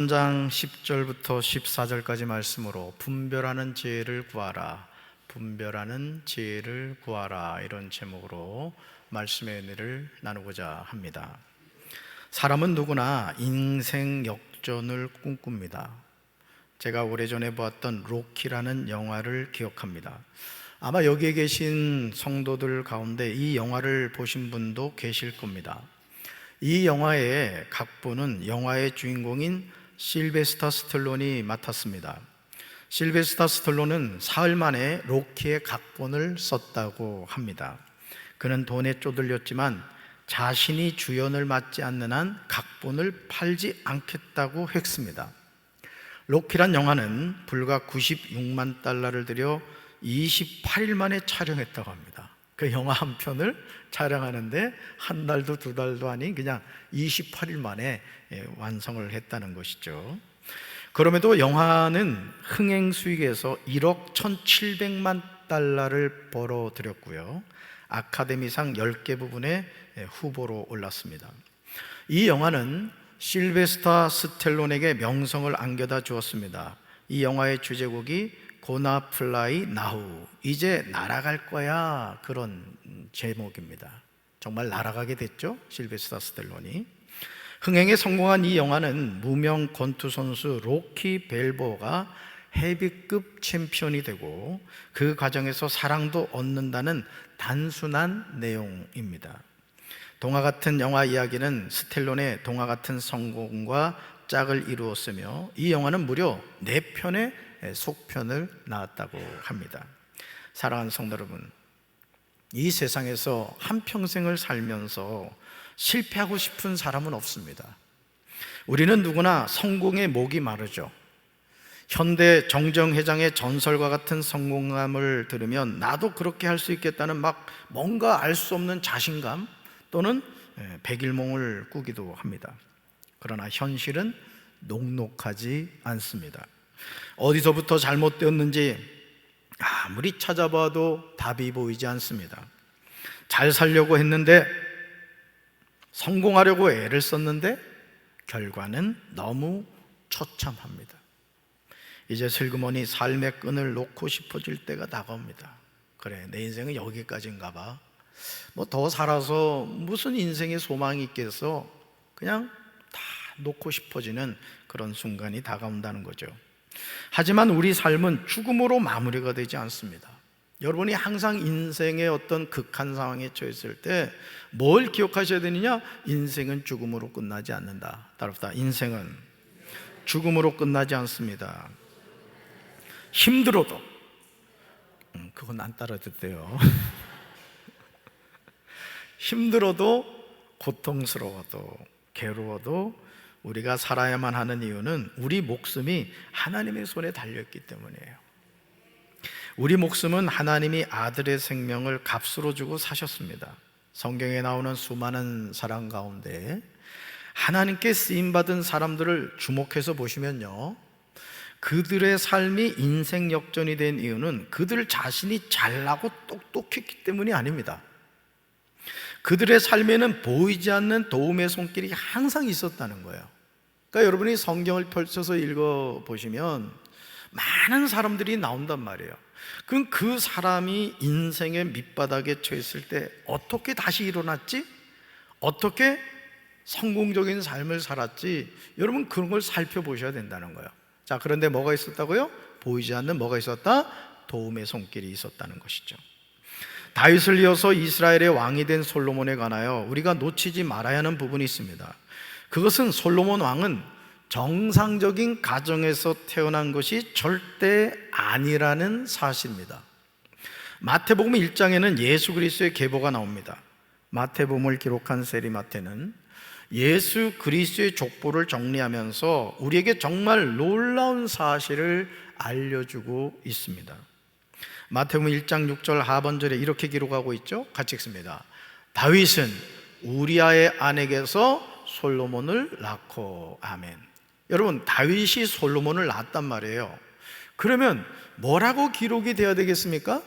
3장 10절부터 14절까지 말씀으로 분별하는 지혜를 구하라, 분별하는 지혜를 구하라, 이런 제목으로 말씀의 은혜를 나누고자 합니다. 사람은 누구나 인생 역전을 꿈꿉니다. 제가 오래전에 보았던 로키라는 영화를 기억합니다. 아마 여기에 계신 성도들 가운데 이 영화를 보신 분도 계실 겁니다. 이 영화의 각본은 영화의 주인공인 실베스터 스텔론이 맡았습니다. 실베스터 스텔론은 사흘 만에 로키의 각본을 썼다고 합니다. 그는 돈에 쪼들렸지만 자신이 주연을 맡지 않는 한 각본을 팔지 않겠다고 했습니다. 로키란 영화는 불과 96만 달러를 들여 28일 만에 촬영했다고 합니다. 그 영화 한 편을 촬영하는데 한 달도 두 달도 아닌 그냥 28일 만에 완성을 했다는 것이죠. 그럼에도 영화는 흥행 수익에서 1억 1,700만 달러를 벌어들였고요, 아카데미상 10개 부분에 후보로 올랐습니다. 이 영화는 실베스터 스텔론에게 명성을 안겨다 주었습니다. 이 영화의 주제곡이 Gonna Fly Now, 이제 날아갈 거야, 그런 제목입니다. 정말 날아가게 됐죠, 실베스터 스텔론이. 흥행에 성공한 이 영화는 무명 권투 선수 로키 벨보가 헤비급 챔피언이 되고 그 과정에서 사랑도 얻는다는 단순한 내용입니다. 동화 같은 영화 이야기는 스텔론의 동화 같은 성공과 짝을 이루었으며 이 영화는 무려 4편의 속편을 낳았다고 합니다. 사랑하는 성도 여러분, 이 세상에서 한평생을 살면서 실패하고 싶은 사람은 없습니다. 우리는 누구나 성공의 목이 마르죠. 현대 정정회장의 전설과 같은 성공감을 들으면 나도 그렇게 할 수 있겠다는 막 뭔가 알 수 없는 자신감 또는 백일몽을 꾸기도 합니다. 그러나 현실은 녹록하지 않습니다. 어디서부터 잘못되었는지 아무리 찾아봐도 답이 보이지 않습니다. 잘 살려고 했는데, 성공하려고 애를 썼는데 결과는 너무 처참합니다. 이제 슬그머니 삶의 끈을 놓고 싶어질 때가 다가옵니다. 그래, 내 인생은 여기까지인가 봐. 뭐 더 살아서 무슨 인생의 소망이 있겠어. 그냥 다 놓고 싶어지는 그런 순간이 다가온다는 거죠. 하지만 우리 삶은 죽음으로 마무리가 되지 않습니다. 여러분이 항상 인생의 어떤 극한 상황에 처했을 때 뭘 기억하셔야 되느냐? 인생은 죽음으로 끝나지 않는다. 따라합시다. 인생은 죽음으로 끝나지 않습니다. 힘들어도, 그건 안 따라도 돼요. 힘들어도, 고통스러워도, 괴로워도 우리가 살아야만 하는 이유는 우리 목숨이 하나님의 손에 달려있기 때문이에요. 우리 목숨은 하나님이 아들의 생명을 값으로 주고 사셨습니다. 성경에 나오는 수많은 사람 가운데 하나님께 쓰임받은 사람들을 주목해서 보시면요, 그들의 삶이 인생 역전이 된 이유는 그들 자신이 잘나고 똑똑했기 때문이 아닙니다. 그들의 삶에는 보이지 않는 도움의 손길이 항상 있었다는 거예요. 그러니까 여러분이 성경을 펼쳐서 읽어보시면 많은 사람들이 나온단 말이에요. 그럼 그 사람이 인생의 밑바닥에 처했을 때 어떻게 다시 일어났지? 어떻게 성공적인 삶을 살았지? 여러분, 그런 걸 살펴보셔야 된다는 거예요. 자, 그런데 뭐가 있었다고요? 보이지 않는 뭐가 있었다? 도움의 손길이 있었다는 것이죠. 다윗을 이어서 이스라엘의 왕이 된 솔로몬에 관하여 우리가 놓치지 말아야 하는 부분이 있습니다. 그것은 솔로몬 왕은 정상적인 가정에서 태어난 것이 절대 아니라는 사실입니다. 마태복음 1장에는 예수 그리스도의 계보가 나옵니다. 마태복음을 기록한 세리마태는 예수 그리스도의 족보를 정리하면서 우리에게 정말 놀라운 사실을 알려주고 있습니다. 마태복음 1장 6절 하반절에 이렇게 기록하고 있죠. 같이 읽습니다. 다윗은 우리아의 아내에게서 솔로몬을 낳고. 아멘. 여러분, 다윗이 솔로몬을 낳았단 말이에요. 그러면 뭐라고 기록이 되어야 되겠습니까?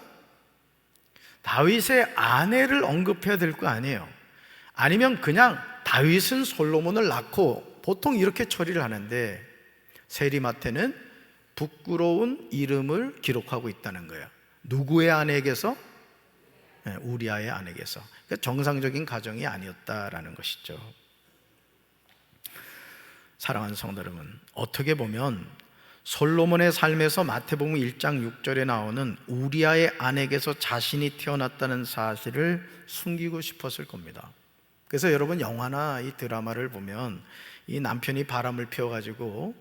다윗의 아내를 언급해야 될 거 아니에요. 아니면 그냥 다윗은 솔로몬을 낳고, 보통 이렇게 처리를 하는데 세리마태는 부끄러운 이름을 기록하고 있다는 거예요. 누구의 아내에게서? 우리아의 아내에게서. 그러니까 정상적인 가정이 아니었다라는 것이죠. 사랑하는 성도 여러분, 어떻게 보면 솔로몬의 삶에서 마태복음 1장 6절에 나오는 우리아의 아내에게서 자신이 태어났다는 사실을 숨기고 싶었을 겁니다. 그래서 여러분, 영화나 이 드라마를 보면 이 남편이 바람을 피워가지고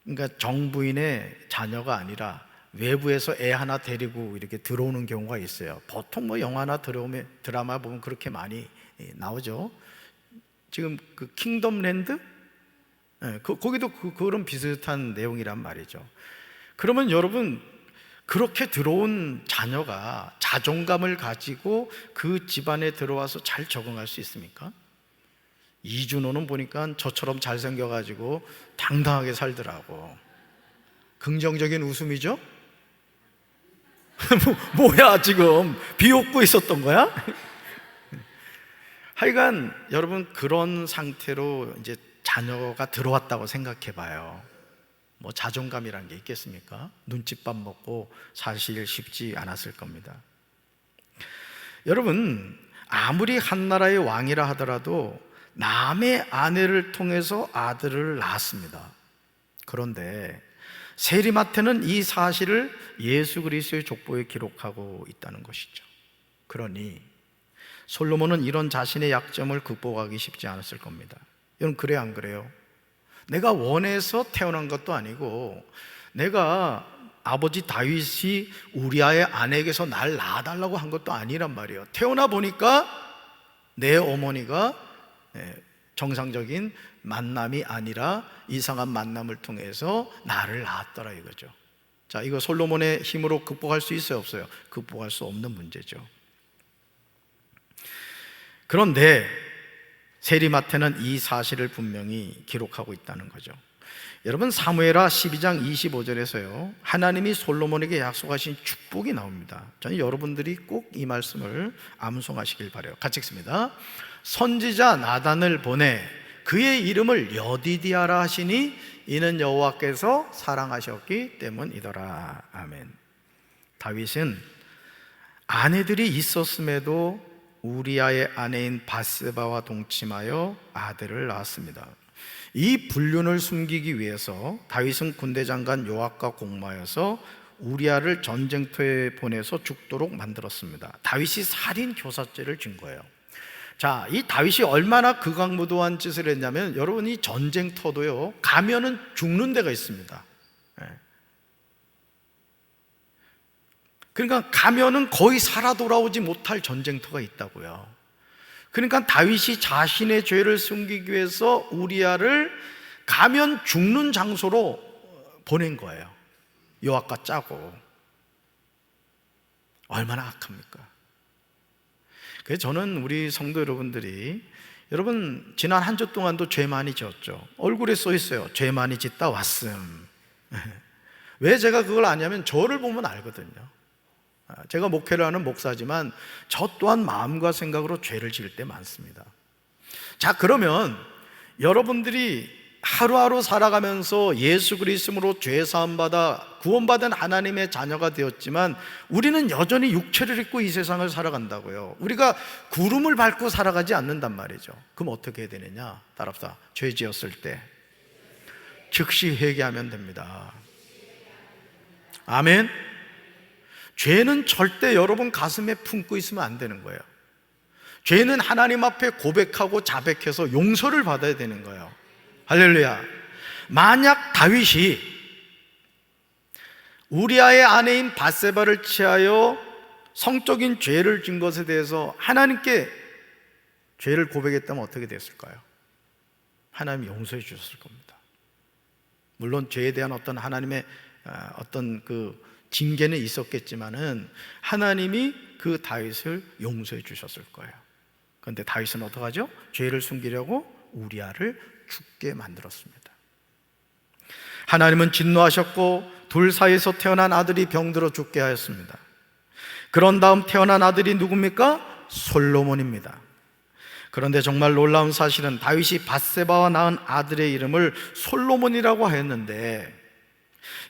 그러니까 정부인의 자녀가 아니라 외부에서 애 하나 데리고 이렇게 들어오는 경우가 있어요. 보통 뭐 영화나 드라마 보면 그렇게 많이 나오죠. 지금 그 킹덤랜드? 거기도 그런 비슷한 내용이란 말이죠. 그러면 여러분, 그렇게 들어온 자녀가 자존감을 가지고 그 집안에 들어와서 잘 적응할 수 있습니까? 이준호는 보니까 저처럼 잘생겨가지고 당당하게 살더라고. 긍정적인 웃음이죠? 뭐야, 지금 비웃고 있었던 거야? 하여간 여러분, 그런 상태로 이제 자녀가 들어왔다고 생각해 봐요. 뭐 자존감이란 게 있겠습니까? 눈칫밥 먹고 사실 쉽지 않았을 겁니다. 여러분, 아무리 한 나라의 왕이라 하더라도 남의 아내를 통해서 아들을 낳았습니다. 그런데 세리마태는 이 사실을 예수 그리스도의 족보에 기록하고 있다는 것이죠. 그러니 솔로몬은 이런 자신의 약점을 극복하기 쉽지 않았을 겁니다. 여러분, 그래요, 안 그래요? 내가 원해서 태어난 것도 아니고 내가 아버지 다윗이 우리아의 아내에게서 날 낳아달라고 한 것도 아니란 말이에요. 태어나 보니까 내 어머니가 정상적인 만남이 아니라 이상한 만남을 통해서 나를 낳았더라 이거죠. 자, 이거 솔로몬의 힘으로 극복할 수 있어요, 없어요? 극복할 수 없는 문제죠. 그런데 세리마태는 이 사실을 분명히 기록하고 있다는 거죠. 여러분, 사무엘하 12장 25절에서요 하나님이 솔로몬에게 약속하신 축복이 나옵니다. 저는 여러분들이 꼭 이 말씀을 암송하시길 바라요. 같이 읽습니다. 선지자 나단을 보내 그의 이름을 여디디아라 하시니 이는 여호와께서 사랑하셨기 때문이더라. 아멘. 다윗은 아내들이 있었음에도 우리아의 아내인 바세바와 동침하여 아들을 낳았습니다. 이 불륜을 숨기기 위해서 다윗은 군대 장관 요압과 공모하여서 우리아를 전쟁터에 보내서 죽도록 만들었습니다. 다윗이 살인 교사죄를 진 거예요. 자, 이 다윗이 얼마나 극악무도한 짓을 했냐면, 여러분, 이 전쟁터도요 가면은 죽는 데가 있습니다. 그러니까 가면은 거의 살아 돌아오지 못할 전쟁터가 있다고요. 그러니까 다윗이 자신의 죄를 숨기기 위해서 우리아를 가면 죽는 장소로 보낸 거예요. 요압과 짜고. 얼마나 악합니까? 그래서 저는 우리 성도 여러분들이, 여러분 지난 한 주 동안도 죄 많이 지었죠. 얼굴에 써 있어요. 죄 많이 짓다 왔음. 왜 제가 그걸 아냐면 저를 보면 알거든요. 제가 목회를 하는 목사지만 저 또한 마음과 생각으로 죄를 지을 때 많습니다. 자, 그러면 여러분들이 하루하루 살아가면서 예수 그리스도로 죄 사함 받아 구원받은 하나님의 자녀가 되었지만 우리는 여전히 육체를 입고 이 세상을 살아간다고요. 우리가 구름을 밟고 살아가지 않는단 말이죠. 그럼 어떻게 해야 되느냐? 따라합시다. 죄 지었을 때 즉시 회개하면 됩니다. 아멘. 죄는 절대 여러분 가슴에 품고 있으면 안 되는 거예요. 죄는 하나님 앞에 고백하고 자백해서 용서를 받아야 되는 거예요. 할렐루야. 만약 다윗이 우리아의 아내인 바세바를 취하여 성적인 죄를 진 것에 대해서 하나님께 죄를 고백했다면 어떻게 됐을까요? 하나님이 용서해 주셨을 겁니다. 물론 죄에 대한 어떤 하나님의 어떤 그 징계는 있었겠지만은 하나님이 그 다윗을 용서해 주셨을 거예요. 그런데 다윗은 어떡하죠? 죄를 숨기려고 우리아를 죽게 만들었습니다. 하나님은 진노하셨고 둘 사이에서 태어난 아들이 병들어 죽게 하였습니다. 그런 다음 태어난 아들이 누굽니까? 솔로몬입니다. 그런데 정말 놀라운 사실은 다윗이 밧세바와 낳은 아들의 이름을 솔로몬이라고 하였는데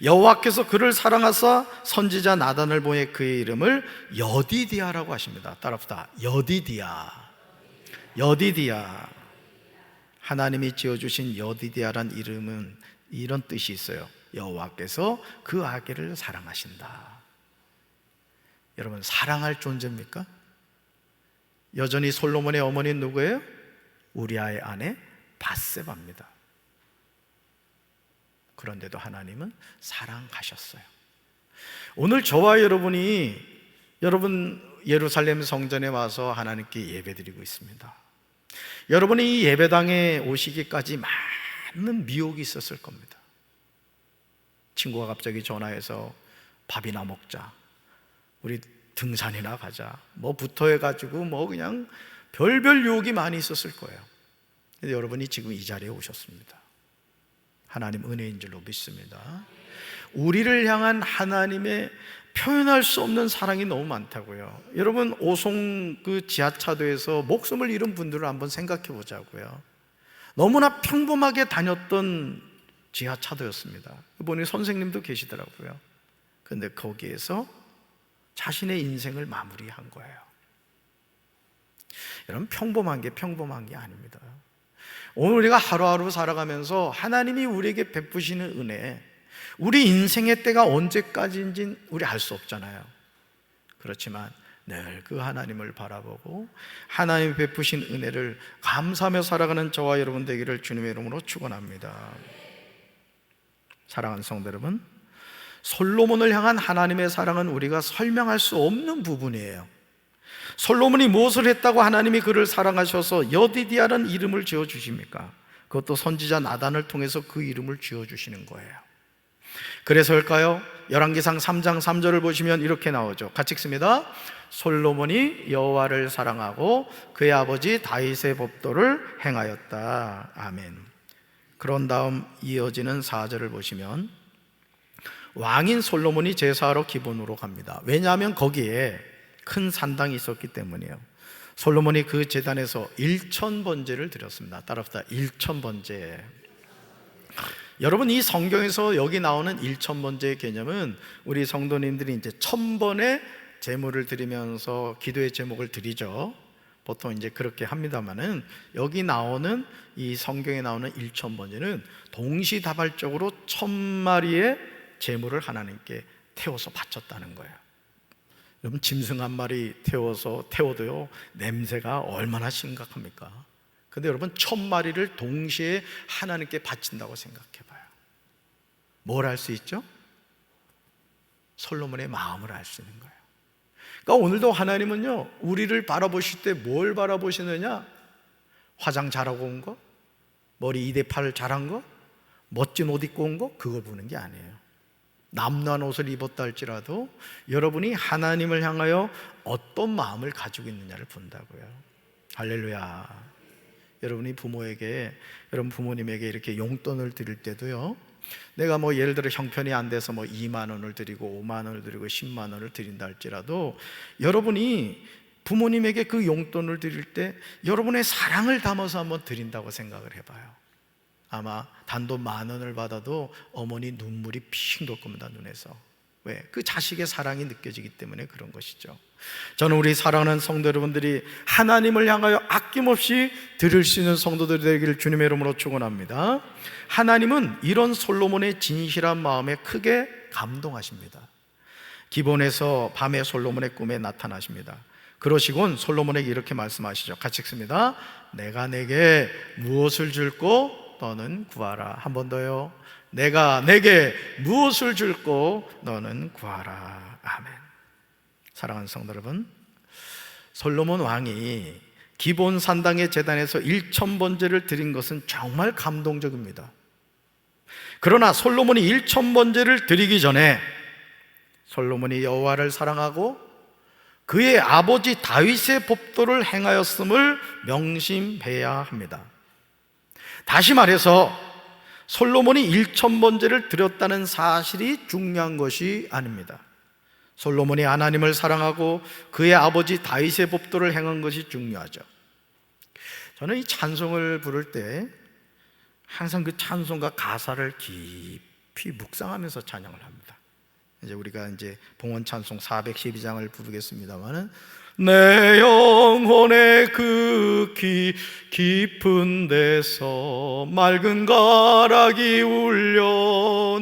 여호와께서 그를 사랑하사 선지자 나단을 보내 그의 이름을 여디디아라고 하십니다. 따라합시다. 여디디아. 여디디아. 하나님이 지어주신 여디디아란 이름은 이런 뜻이 있어요. 여호와께서 그 아기를 사랑하신다. 여러분, 사랑할 존재입니까? 여전히 솔로몬의 어머니는 누구예요? 우리아의 아내 밧세바입니다. 그런데도 하나님은 사랑하셨어요. 오늘 저와 여러분이 여러분 예루살렘 성전에 와서 하나님께 예배드리고 있습니다. 여러분이 이 예배당에 오시기까지 많은 미혹이 있었을 겁니다. 친구가 갑자기 전화해서 밥이나 먹자, 우리 등산이나 가자, 뭐 붙어해가지고 뭐 그냥 별별 유혹이 많이 있었을 거예요. 근데 여러분이 지금 이 자리에 오셨습니다. 하나님 은혜인 줄로 믿습니다. 우리를 향한 하나님의 표현할 수 없는 사랑이 너무 많다고요. 여러분, 오송 그 지하차도에서 목숨을 잃은 분들을 한번 생각해 보자고요. 너무나 평범하게 다녔던 지하차도였습니다. 보니 선생님도 계시더라고요. 그런데 거기에서 자신의 인생을 마무리한 거예요. 여러분, 평범한 게 아닙니다. 오늘 우리가 하루하루 살아가면서 하나님이 우리에게 베푸시는 은혜, 우리 인생의 때가 언제까지인지 우리 알 수 없잖아요. 그렇지만 늘 그 하나님을 바라보고 하나님이 베푸신 은혜를 감사하며 살아가는 저와 여러분 되기를 주님의 이름으로 축원합니다. 사랑하는 성도 여러분, 솔로몬을 향한 하나님의 사랑은 우리가 설명할 수 없는 부분이에요. 솔로몬이 무엇을 했다고 하나님이 그를 사랑하셔서 여디디아라는 이름을 지어주십니까? 그것도 선지자 나단을 통해서 그 이름을 지어주시는 거예요. 그래서일까요? 열왕기상 3장 3절을 보시면 이렇게 나오죠. 같이 읽습니다. 솔로몬이 여호와를 사랑하고 그의 아버지 다윗의 법도를 행하였다. 아멘. 그런 다음 이어지는 4절을 보시면 왕인 솔로몬이 제사하러 기본으로 갑니다. 왜냐하면 거기에 큰 산당이 있었기 때문이에요. 솔로몬이 그 제단에서 1000번제를 드렸습니다. 따라합시다. 1000번제. 여러분, 이 성경에서 여기 나오는 1000번제의 개념은 우리 성도님들이 이제 1000번의 제물을 드리면서 기도의 제목을 드리죠. 보통 이제 그렇게 합니다만은 여기 나오는 이 성경에 나오는 1000번제는 동시다발적으로 1000마리의 제물을 하나님께 태워서 바쳤다는 거예요. 여러분, 짐승 한 마리 태워도요 냄새가 얼마나 심각합니까? 근데 여러분, 1000마리를 동시에 하나님께 바친다고 생각해봐요. 뭘 알 수 있죠? 솔로몬의 마음을 알 수 있는 거예요. 그러니까 오늘도 하나님은요 우리를 바라보실 때 뭘 바라보시느냐? 화장 잘하고 온 거? 머리 2대8 잘한 거? 멋진 옷 입고 온 거? 그걸 보는 게 아니에요. 남루한 옷을 입었다 할지라도 여러분이 하나님을 향하여 어떤 마음을 가지고 있느냐를 본다고요. 할렐루야. 여러분이 여러분 부모님에게 이렇게 용돈을 드릴 때도요, 내가 뭐 예를 들어 형편이 안 돼서 뭐 2만 원을 드리고 5만 원을 드리고 10만 원을 드린다 할지라도 여러분이 부모님에게 그 용돈을 드릴 때 여러분의 사랑을 담아서 한번 드린다고 생각을 해봐요. 아마 단돈 10,000원을 받아도 어머니 눈물이 핑 돌 겁니다, 눈에서. 왜? 그 자식의 사랑이 느껴지기 때문에 그런 것이죠. 저는 우리 사랑하는 성도 여러분들이 하나님을 향하여 아낌없이 드릴 수 있는 성도들이 되기를 주님의 이름으로 축원합니다. 하나님은 이런 솔로몬의 진실한 마음에 크게 감동하십니다. 기본에서 밤에 솔로몬의 꿈에 나타나십니다. 그러시곤 솔로몬에게 이렇게 말씀하시죠. 같이 읽습니다. 내가 내게 무엇을 줄고 너는 구하라. 한 번 더요. 내가 내게 무엇을 줄고 너는 구하라. 아멘. 사랑하는 성도 여러분, 솔로몬 왕이 기본 산당의 제단에서 1000번제를 드린 것은 정말 감동적입니다. 그러나 솔로몬이 1000번제를 드리기 전에 솔로몬이 여호와를 사랑하고 그의 아버지 다윗의 법도를 행하였음을 명심해야 합니다. 다시 말해서 솔로몬이 1000번제를 드렸다는 사실이 중요한 것이 아닙니다. 솔로몬이 하나님을 사랑하고 그의 아버지 다윗의 법도를 행한 것이 중요하죠. 저는 이 찬송을 부를 때 항상 그 찬송과 가사를 깊이 묵상하면서 찬양을 합니다. 이제 우리가 이제 봉헌 찬송 412장을 부르겠습니다만은, 내 영혼의 그 깊은 데서 맑은 가락이 울려나네.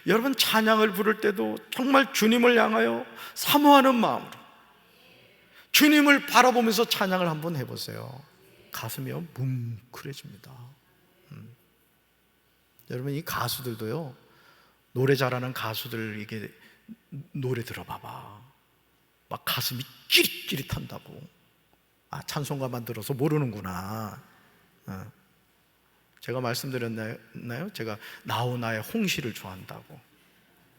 여러분, 찬양을 부를 때도 정말 주님을 향하여 사모하는 마음으로 주님을 바라보면서 찬양을 한번 해보세요. 가슴이 뭉클해집니다. 여러분, 이 가수들도요, 노래 잘하는 가수들 이게 노래 들어봐봐, 막 가슴이 찌릿찌릿한다고. 아, 찬송가만 들어서 모르는구나. 제가 말씀드렸나요? 제가 나훈아의 홍시를 좋아한다고.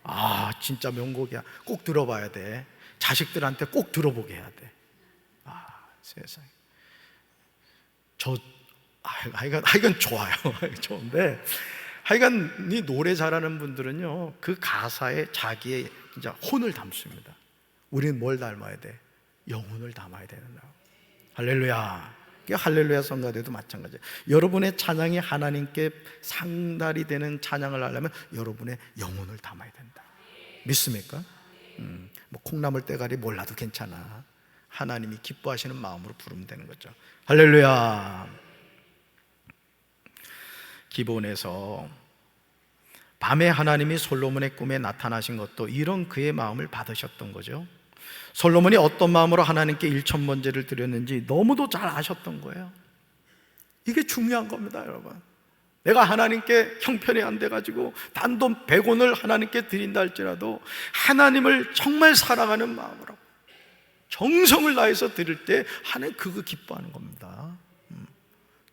아, 진짜 명곡이야. 꼭 들어봐야 돼. 자식들한테 꼭 들어보게 해야 돼. 아, 세상에. 하여간 좋아요. 좋은데, 하여간 이 노래 잘하는 분들은요, 그 가사에 자기의 진짜 혼을 담습니다. 우리는 뭘 닮아야 돼? 영혼을 담아야 된다. 할렐루야. 할렐루야 성가대도 마찬가지예요. 여러분의 찬양이 하나님께 상달이 되는 찬양을 하려면 여러분의 영혼을 담아야 된다. 믿습니까? 뭐 콩나물 대가리 몰라도 괜찮아. 하나님이 기뻐하시는 마음으로 부르면 되는 거죠. 할렐루야. 기본에서 밤에 하나님이 솔로몬의 꿈에 나타나신 것도 이런 그의 마음을 받으셨던 거죠. 솔로몬이 어떤 마음으로 하나님께 1,000번제를 드렸는지 너무도 잘 아셨던 거예요. 이게 중요한 겁니다, 여러분. 내가 하나님께 형편이 안 돼가지고 단돈 100원을 하나님께 드린다 할지라도 하나님을 정말 사랑하는 마음으로 정성을 다해서 드릴 때 하나님 그거 기뻐하는 겁니다.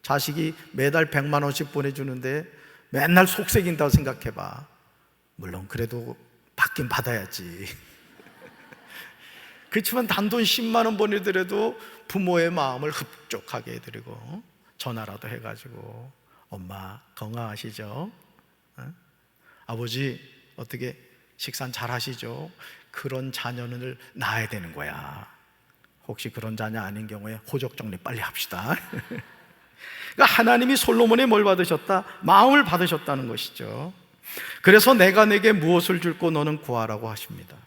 자식이 매달 100만 원씩 보내주는데 맨날 속색인다고 생각해봐. 물론 그래도 받긴 받아야지. 그렇지만 단돈 10만 원 보내더라도 부모의 마음을 흡족하게 해드리고 전화라도 해가지고, 엄마 건강하시죠? 아버지 어떻게 식사 잘 하시죠? 그런 자녀를 낳아야 되는 거야. 혹시 그런 자녀 아닌 경우에 호적 정리 빨리 합시다. 그러니까 하나님이 솔로몬의 뭘 받으셨다? 마음을 받으셨다는 것이죠. 그래서 내가 내게 무엇을 줄고 너는 구하라고 하십니다.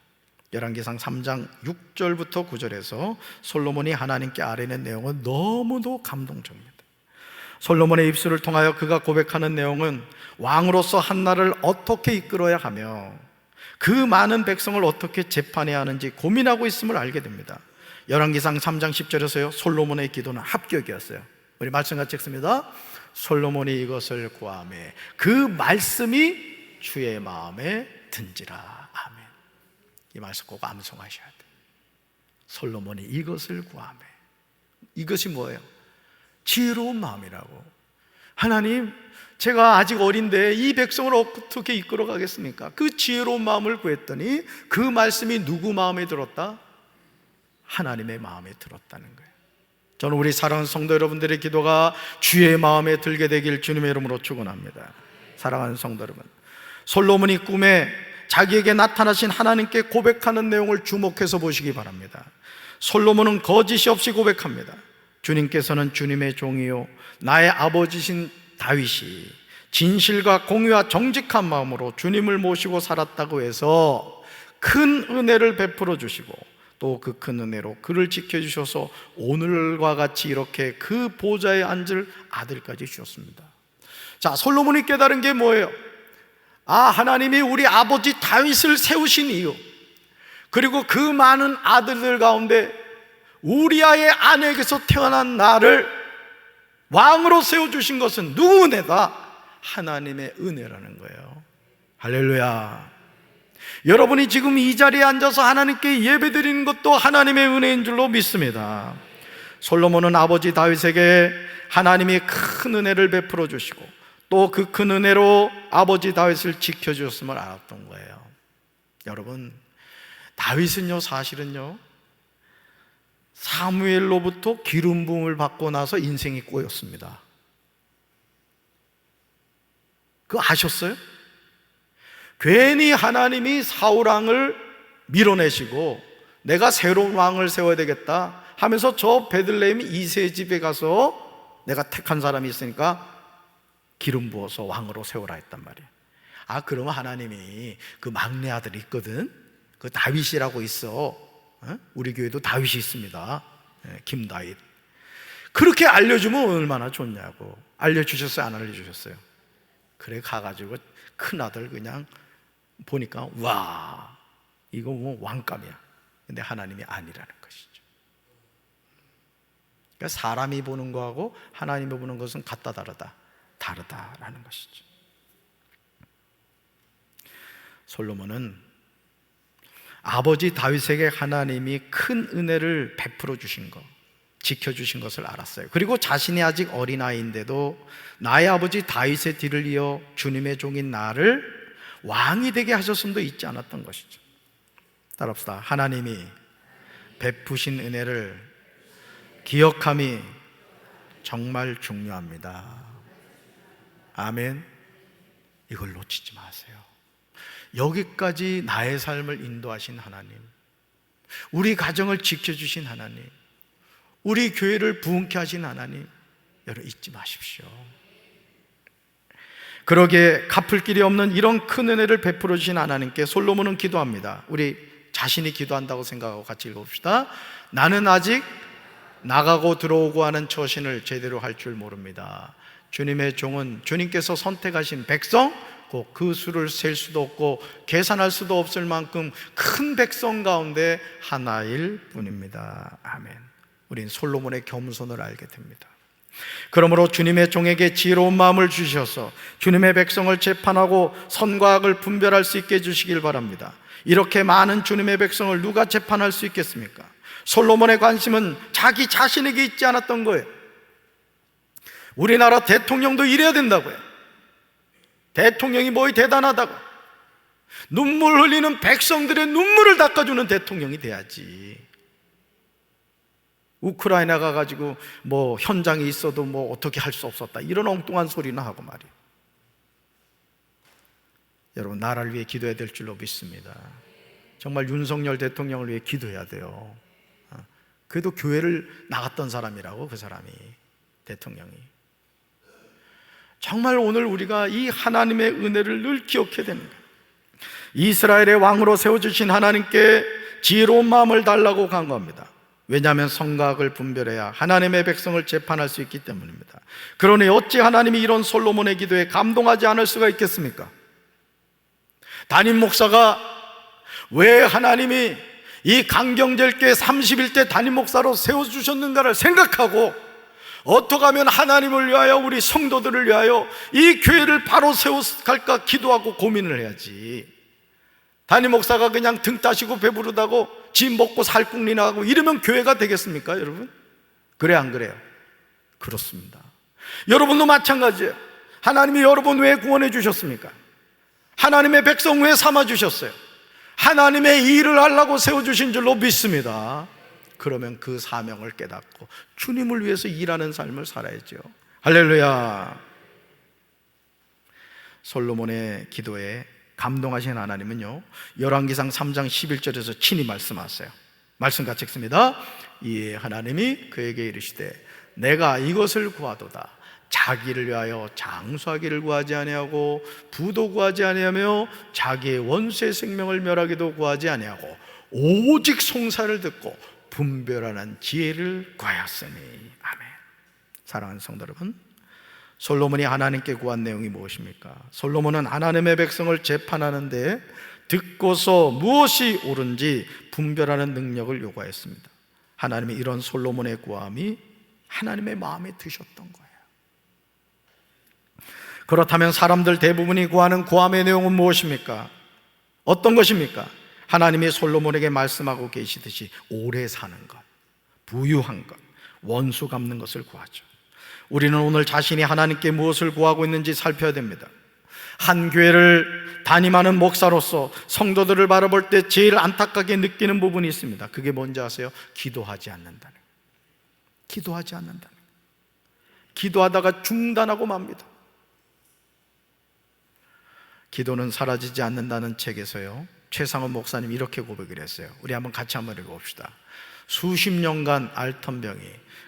열왕기상 3장 6절부터 9절에서 솔로몬이 하나님께 아뢰는 내용은 너무도 감동적입니다. 솔로몬의 입술을 통하여 그가 고백하는 내용은 왕으로서 한 나라를 어떻게 이끌어야 하며 그 많은 백성을 어떻게 재판해야 하는지 고민하고 있음을 알게 됩니다. 열왕기상 3장 10절에서요, 솔로몬의 기도는 합격이었어요. 우리 말씀 같이 읽습니다. 솔로몬이 이것을 구하매 그 말씀이 주의 마음에 든지라. 아멘. 이 말씀 꼭 암송하셔야 돼요. 솔로몬이 이것을 구하매. 이것이 뭐예요? 지혜로운 마음이라고. 하나님, 제가 아직 어린데 이 백성을 어떻게 이끌어 가겠습니까? 그 지혜로운 마음을 구했더니 그 말씀이 누구 마음에 들었다? 하나님의 마음에 들었다는 거예요. 저는 우리 사랑하는 성도 여러분들의 기도가 주의 마음에 들게 되길 주님의 이름으로 축원합니다. 사랑하는 성도 여러분, 솔로몬이 꿈에 자기에게 나타나신 하나님께 고백하는 내용을 주목해서 보시기 바랍니다. 솔로몬은 거짓이 없이 고백합니다. 주님께서는 주님의 종이요 나의 아버지신 다윗이 진실과 공의와 정직한 마음으로 주님을 모시고 살았다고 해서 큰 은혜를 베풀어 주시고 또 그 큰 은혜로 그를 지켜주셔서 오늘과 같이 이렇게 그 보좌에 앉을 아들까지 주셨습니다. 자, 솔로몬이 깨달은 게 뭐예요? 아, 하나님이 우리 아버지 다윗을 세우신 이유, 그리고 그 많은 아들들 가운데 우리아의 아내에게서 태어난 나를 왕으로 세워주신 것은 누구 은혜다? 하나님의 은혜라는 거예요. 할렐루야. 여러분이 지금 이 자리에 앉아서 하나님께 예배드리는 것도 하나님의 은혜인 줄로 믿습니다. 솔로몬은 아버지 다윗에게 하나님이 큰 은혜를 베풀어 주시고 또 그 큰 은혜로 아버지 다윗을 지켜주셨음을 알았던 거예요. 여러분, 다윗은요, 사실은요, 사무엘로부터 기름 부음을 받고 나서 인생이 꼬였습니다. 그거 아셨어요? 괜히 하나님이 사울 왕을 밀어내시고 내가 새로운 왕을 세워야 되겠다, 하면서 저 베들레헴 이세 집에 가서 내가 택한 사람이 있으니까 기름 부어서 왕으로 세우라 했단 말이에요. 아, 그러면 하나님이 그 막내 아들이 있거든, 그 다윗이라고 있어. 우리 교회도 다윗이 있습니다. 김다윗. 그렇게 알려주면 얼마나 좋냐고. 알려주셨어요, 안 알려주셨어요? 그래 가가지고 큰아들 그냥 보니까 와, 이거 뭐 왕감이야. 근데 하나님이 아니라는 것이죠. 그러니까 사람이 보는 거하고 하나님이 보는 것은 같다 다르다라는 것이죠. 솔로몬은 아버지 다윗에게 하나님이 큰 은혜를 베풀어 주신 것, 지켜주신 것을 알았어요. 그리고 자신이 아직 어린아이인데도 나의 아버지 다윗의 뒤를 이어 주님의 종인 나를 왕이 되게 하셨음도 잊지 않았던 것이죠. 따라합시다. 하나님이 베푸신 은혜를 기억함이 정말 중요합니다. 아멘. 이걸 놓치지 마세요. 여기까지 나의 삶을 인도하신 하나님, 우리 가정을 지켜주신 하나님, 우리 교회를 부흥케 하신 하나님, 여러분 잊지 마십시오. 그러기에 갚을 길이 없는 이런 큰 은혜를 베풀어 주신 하나님께 솔로몬은 기도합니다. 우리 자신이 기도한다고 생각하고 같이 읽어봅시다. 나는 아직 나가고 들어오고 하는 처신을 제대로 할 줄 모릅니다. 주님의 종은 주님께서 선택하신 백성, 곧 그 수를 셀 수도 없고 계산할 수도 없을 만큼 큰 백성 가운데 하나일 뿐입니다. 아멘. 우린 솔로몬의 겸손을 알게 됩니다. 그러므로 주님의 종에게 지혜로운 마음을 주셔서 주님의 백성을 재판하고 선과 악을 분별할 수 있게 해주시길 바랍니다. 이렇게 많은 주님의 백성을 누가 재판할 수 있겠습니까? 솔로몬의 관심은 자기 자신에게 있지 않았던 거예요. 우리나라 대통령도 이래야 된다고요. 대통령이 뭐이 대단하다고. 눈물 흘리는 백성들의 눈물을 닦아주는 대통령이 돼야지. 우크라이나 가가지고 뭐 현장에 있어도 뭐 어떻게 할 수 없었다, 이런 엉뚱한 소리나 하고 말이에요. 여러분, 나라를 위해 기도해야 될 줄로 믿습니다. 정말 윤석열 대통령을 위해 기도해야 돼요. 그래도 교회를 나갔던 사람이라고, 그 사람이, 대통령이. 정말 오늘 우리가 이 하나님의 은혜를 늘 기억해야 됩니다. 이스라엘의 왕으로 세워주신 하나님께 지혜로운 마음을 달라고 간구합니다. 왜냐하면 선과 악을 분별해야 하나님의 백성을 재판할 수 있기 때문입니다. 그러니 어찌 하나님이 이런 솔로몬의 기도에 감동하지 않을 수가 있겠습니까? 담임 목사가 왜 하나님이 이 강경절교회 31대 담임 목사로 세워주셨는가를 생각하고 어떻게 하면 하나님을 위하여, 우리 성도들을 위하여 이 교회를 바로 세워갈까 기도하고 고민을 해야지. 담임 목사가 그냥 등 따시고 배부르다고 집 먹고 살궁리나 하고 이러면 교회가 되겠습니까, 여러분? 그래, 안 그래요? 그렇습니다. 여러분도 마찬가지예요. 하나님이 여러분 왜 구원해 주셨습니까? 하나님의 백성 왜 삼아 주셨어요? 하나님의 일을 하려고 세워주신 줄로 믿습니다. 그러면 그 사명을 깨닫고 주님을 위해서 일하는 삶을 살아야죠. 할렐루야. 솔로몬의 기도에 감동하신 하나님은요, 열왕기상 3장 11절에서 친히 말씀하세요. 말씀 같이 읽습니다. 이에 하나님이 그에게 이르시되 내가 이것을 구하도다. 자기를 위하여 장수하기를 구하지 아니하고 부도 구하지 아니하며 자기의 원수의 생명을 멸하기도 구하지 아니하고 오직 송사를 듣고 분별하는 지혜를 구하였으니. 아멘. 사랑하는 성도 여러분, 솔로몬이 하나님께 구한 내용이 무엇입니까? 솔로몬은 하나님의 백성을 재판하는데 듣고서 무엇이 옳은지 분별하는 능력을 요구했습니다. 하나님이 이런 솔로몬의 구함이 하나님의 마음에 드셨던 거예요. 그렇다면 사람들 대부분이 구하는 구함의 내용은 무엇입니까? 어떤 것입니까? 하나님이 솔로몬에게 말씀하고 계시듯이 오래 사는 것, 부유한 것, 원수 갚는 것을 구하죠. 우리는 오늘 자신이 하나님께 무엇을 구하고 있는지 살펴야 됩니다. 한 교회를 담임하는 목사로서 성도들을 바라볼 때 제일 안타깝게 느끼는 부분이 있습니다. 그게 뭔지 아세요? 기도하지 않는다는 거예요. 기도하지 않는다는 거예요. 기도하다가 중단하고 맙니다. 기도는 사라지지 않는다는 책에서요, 최상원 목사님 이렇게 고백을 했어요. 우리 같이 한번 읽어봅시다. 수십 년간 앓던 병이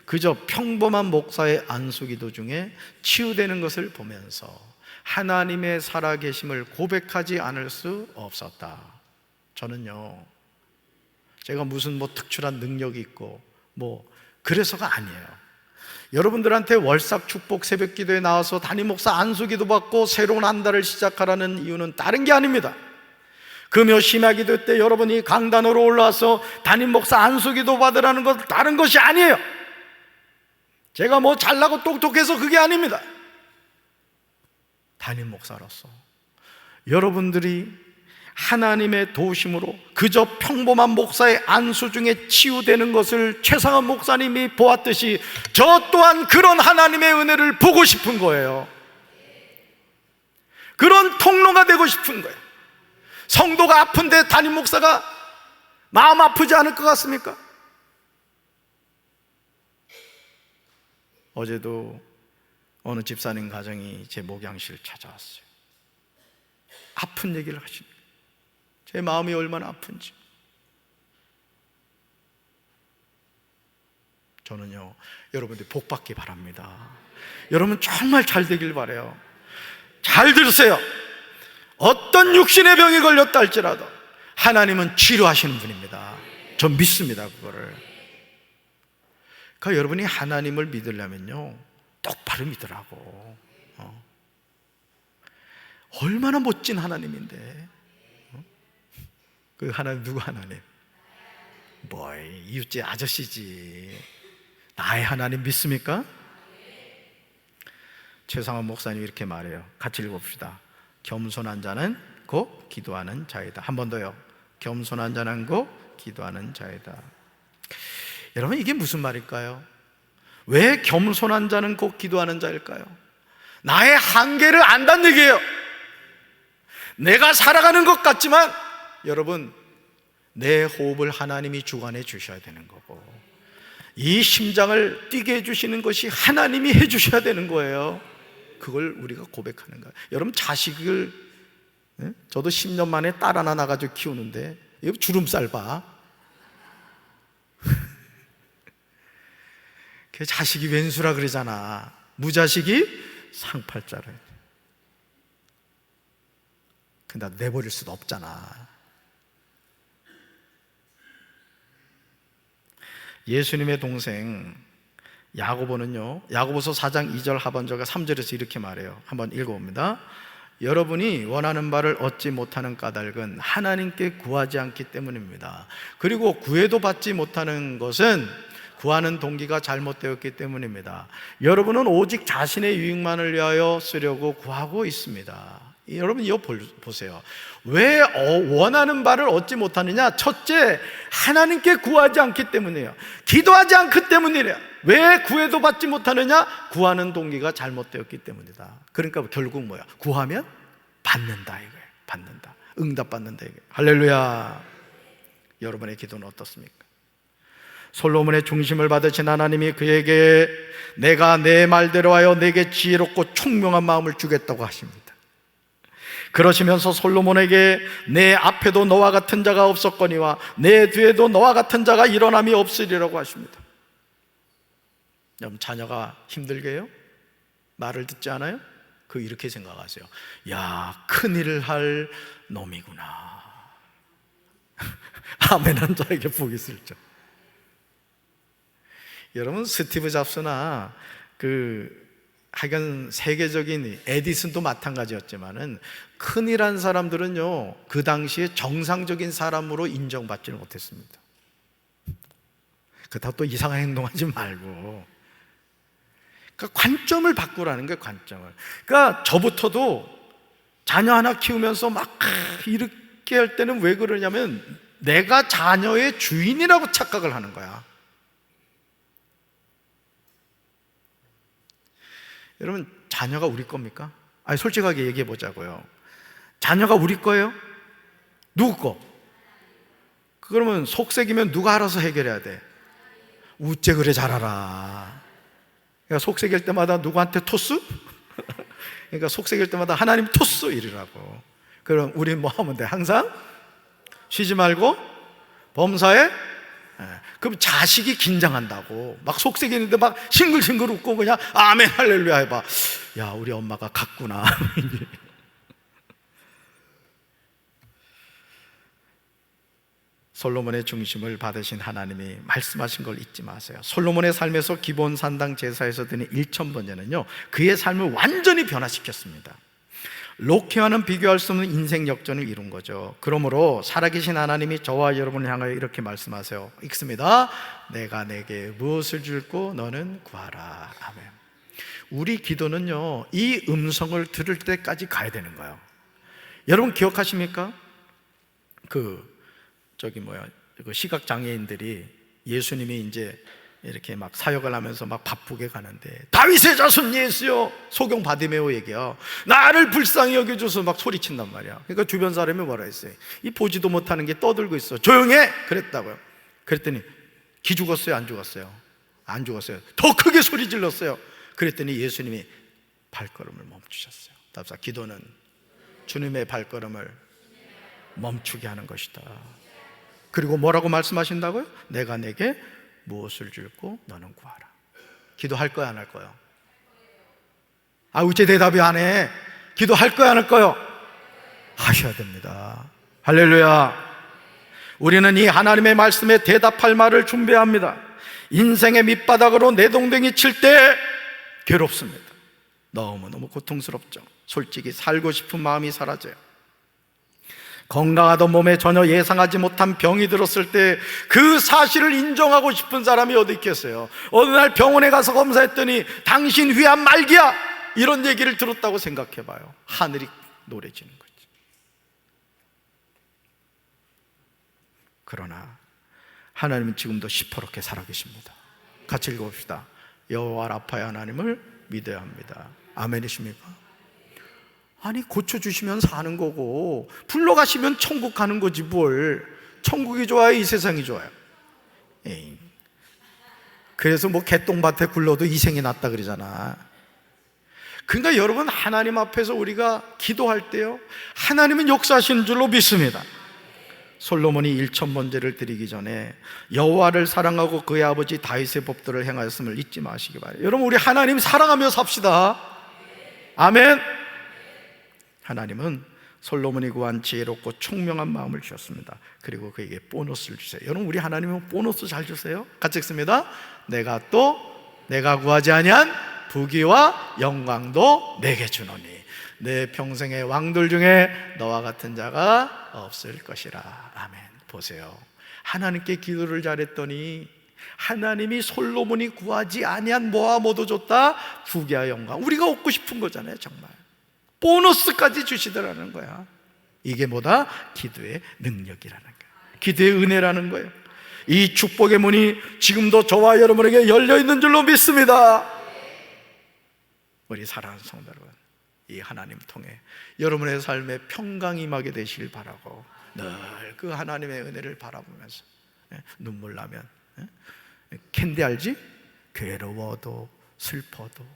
그저 평범한 목사의 안수기도 중에 치유되는 것을 보면서 하나님의 살아계심을 고백하지 않을 수 없었다. 저는요, 제가 무슨 특출한 능력이 있고 그래서가 아니에요. 여러분들한테 월삭 축복 새벽 기도에 나와서 담임 목사 안수기도 받고 새로운 한 달을 시작하라는 이유는 다른 게 아닙니다. 금요 심야 기도 때 여러분이 강단으로 올라와서 담임 목사 안수기도 받으라는 것 다른 것이 아니에요. 제가 잘나고 똑똑해서 그게 아닙니다. 담임 목사로서 여러분들이 하나님의 도우심으로 그저 평범한 목사의 안수 중에 치유되는 것을 최상한 목사님이 보았듯이 저 또한 그런 하나님의 은혜를 보고 싶은 거예요. 그런 통로가 되고 싶은 거예요. 성도가 아픈데 담임 목사가 마음 아프지 않을 것 같습니까? 어제도 어느 집사님 가정이 제 목양실 찾아왔어요. 아픈 얘기를 하십니다. 제 마음이 얼마나 아픈지. 저는요, 여러분들 복 받기 바랍니다. 여러분 정말 잘 되길 바라요. 잘 들으세요. 어떤 육신의 병이 걸렸다 할지라도 하나님은 치료하시는 분입니다. 전 믿습니다, 그거를. 그러니까 여러분이 하나님을 믿으려면요, 똑바로 믿으라고. 얼마나 멋진 하나님인데. 그 하나님 누구 하나님? 이웃집 아저씨지. 나의 하나님 믿습니까? 최상원 목사님이 이렇게 말해요. 같이 읽어봅시다. 겸손한 자는 곧 기도하는 자이다. 한 번 더요. 겸손한 자는 곧 기도하는 자이다. 여러분, 이게 무슨 말일까요? 왜 겸손한 자는 곧 기도하는 자일까요? 나의 한계를 안다는 얘기예요. 내가 살아가는 것 같지만 여러분, 내 호흡을 하나님이 주관해 주셔야 되는 거고, 이 심장을 뛰게 해주시는 것이 하나님이 해주셔야 되는 거예요. 그걸 우리가 고백하는 거예요. 여러분, 자식을, 저도 10년 만에 딸 하나 낳아가지고 키우는데 이거 주름살 봐. 그 자식이 왼수라 그러잖아. 무자식이 상팔자래. 근데 내버릴 수도 없잖아. 예수님의 동생 야고보는요, 야고보서 4장 2절 하반절과 3절에서 이렇게 말해요. 한번 읽어봅니다. 여러분이 원하는 바를 얻지 못하는 까닭은 하나님께 구하지 않기 때문입니다. 그리고 구해도 받지 못하는 것은 구하는 동기가 잘못되었기 때문입니다. 여러분은 오직 자신의 유익만을 위하여 쓰려고 구하고 있습니다. 여러분, 이거 보세요. 왜 원하는 바를 얻지 못하느냐? 첫째, 하나님께 구하지 않기 때문이에요. 기도하지 않기 때문이래요. 왜 구해도 받지 못하느냐? 구하는 동기가 잘못되었기 때문이다. 그러니까 결국 뭐야? 구하면 받는다 이거예요. 받는다. 응답받는다 이거예요. 할렐루야. 여러분의 기도는 어떻습니까? 솔로몬의 중심을 받으신 하나님이 그에게 내가 내 말대로 하여 내게 지혜롭고 총명한 마음을 주겠다고 하십니다. 그러시면서 솔로몬에게 내 앞에도 너와 같은 자가 없었거니와 내 뒤에도 너와 같은 자가 일어남이 없으리라고 하십니다. 여러분, 자녀가 힘들게 해요? 말을 듣지 않아요? 이렇게 생각하세요. 야, 큰일을 할 놈이구나. 아멘한 자에게 복이 있을죠. 여러분, 스티브 잡스나 하여간 세계적인 에디슨도 마찬가지였지만은 큰일한 사람들은요, 그 당시에 정상적인 사람으로 인정받지를 못했습니다. 그렇다고 또 이상한 행동하지 말고, 그러니까 관점을 바꾸라는 거예요. 관점을. 그러니까 저부터도 자녀 하나 키우면서 막 이렇게 할 때는 왜 그러냐면 내가 자녀의 주인이라고 착각을 하는 거야. 여러분, 자녀가 우리 겁니까? 아니, 솔직하게 얘기해 보자고요. 자녀가 우리 거예요? 누구 거? 그러면 속색이면 누가 알아서 해결해야 돼? 우째 그래 잘 알아. 그러니까 속색일 때마다 누구한테 토스? 그러니까 속색일 때마다 하나님 토스 이러라고. 그럼 우리 뭐 하면 돼? 항상 쉬지 말고 범사에 그럼 자식이 긴장한다고 막 속색이는데 막 싱글싱글 웃고 그냥 아멘 할렐루야 해봐. 야, 우리 엄마가 갔구나. 솔로몬의 중심을 받으신 하나님이 말씀하신 걸 잊지 마세요. 솔로몬의 삶에서 기본 산당 제사에서 드린 1,000번제는요 그의 삶을 완전히 변화시켰습니다. 롯케와는 비교할 수 없는 인생 역전을 이룬 거죠. 그러므로 살아계신 하나님이 저와 여러분을 향하여 이렇게 말씀하세요. 읽습니다. 내가 내게 무엇을 줄고 너는 구하라. 아멘. 우리 기도는요 이 음성을 들을 때까지 가야 되는 거예요. 여러분 기억하십니까? 그 시각장애인들이 예수님이 이제 이렇게 막 사역을 하면서 막 바쁘게 가는데 다윗의 자손 예수여, 소경 바디메오에게요 나를 불쌍히 여겨줘서 막 소리친단 말이야. 그러니까 주변 사람이 뭐라 했어요? 이 보지도 못하는 게 떠들고 있어, 조용해! 그랬다고요. 그랬더니 기 죽었어요? 안 죽었어요? 안 죽었어요. 더 크게 소리 질렀어요. 그랬더니 예수님이 발걸음을 멈추셨어요. 답사, 기도는 주님의 발걸음을 멈추게 하는 것이다. 그리고 뭐라고 말씀하신다고요? 내가 내게 무엇을 줄고 너는 구하라. 기도할 거야 안 할 거요? 어째 대답이 안 해? 기도할 거야 안 할 거요? 하셔야 됩니다. 할렐루야. 우리는 이 하나님의 말씀에 대답할 말을 준비합니다. 인생의 밑바닥으로 내동댕이 칠 때 괴롭습니다. 너무너무 고통스럽죠. 솔직히 살고 싶은 마음이 사라져요. 건강하던 몸에 전혀 예상하지 못한 병이 들었을 때 그 사실을 인정하고 싶은 사람이 어디 있겠어요? 어느 날 병원에 가서 검사했더니 당신 위암 말기야, 이런 얘기를 들었다고 생각해봐요. 하늘이 노래지는 거죠. 그러나 하나님은 지금도 시퍼렇게 살아계십니다. 같이 읽어봅시다. 여호와 라파의 하나님을 믿어야 합니다. 아멘이십니까? 아니, 고쳐주시면 사는 거고 불러가시면 천국 가는 거지 뭘. 천국이 좋아요, 이 세상이 좋아요? 에이. 그래서 뭐 개똥밭에 굴러도 이생이 낫다 그러잖아. 그러니까 여러분, 하나님 앞에서 우리가 기도할 때요 하나님은 역사하시는 줄로 믿습니다. 솔로몬이 1,000번제를 드리기 전에 여호와를 사랑하고 그의 아버지 다윗의 법도를 행하였음을 잊지 마시기 바라요. 여러분, 우리 하나님 사랑하며 삽시다. 아멘. 하나님은 솔로몬이 구한 지혜롭고 총명한 마음을 주셨습니다. 그리고 그에게 보너스를 주세요. 여러분, 우리 하나님은 보너스 잘 주세요. 같이 읽습니다. 내가 구하지 아니한 부귀와 영광도 내게 주노니 내 평생의 왕들 중에 너와 같은 자가 없을 것이라. 아멘. 보세요, 하나님께 기도를 잘했더니 하나님이 솔로몬이 구하지 아니한 뭐와 뭐도 줬다? 부귀와 영광. 우리가 얻고 싶은 거잖아요. 정말 보너스까지 주시더라는 거야. 이게 뭐다? 기도의 능력이라는 거야. 기도의 은혜라는 거예요. 이 축복의 문이 지금도 저와 여러분에게 열려있는 줄로 믿습니다. 우리 사랑하는 성도 여러분, 이 하나님 통해 여러분의 삶에 평강이 임하게 되시길 바라고 늘 그 하나님의 은혜를 바라보면서 눈물 나면, 캔디 알지? 괴로워도 슬퍼도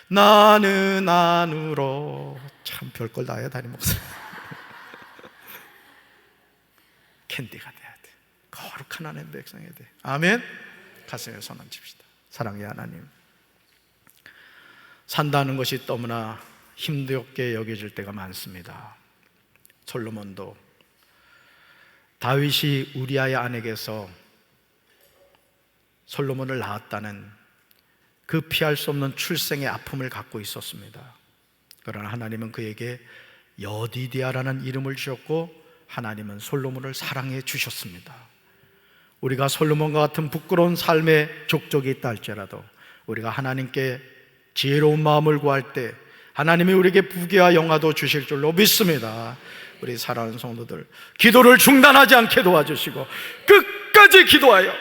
나는 안 울어. 참 별걸 다 해요, 담임 목사. 캔디가 돼야 돼. 거룩한 하나님 백성이 돼. 아멘. 가슴에 손 얹읍시다. 사랑의 하나님, 산다는 것이 너무나 힘들게 여겨질 때가 많습니다. 솔로몬도 다윗이 우리아의 아내에게서 솔로몬을 낳았다는 그 피할 수 없는 출생의 아픔을 갖고 있었습니다. 그러나 하나님은 그에게 여디디아라는 이름을 주셨고 하나님은 솔로몬을 사랑해 주셨습니다. 우리가 솔로몬과 같은 부끄러운 삶의 족적이 있다 할지라도 우리가 하나님께 지혜로운 마음을 구할 때 하나님이 우리에게 부귀와 영화도 주실 줄로 믿습니다. 우리 사랑하는 성도들, 기도를 중단하지 않게 도와주시고 끝까지 기도하여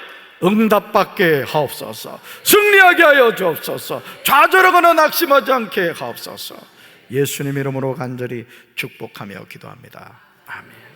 응답받게 하옵소서. 승리하게 하여 주옵소서. 좌절하거나 낙심하지 않게 하옵소서. 예수님 이름으로 간절히 축복하며 기도합니다. 아멘.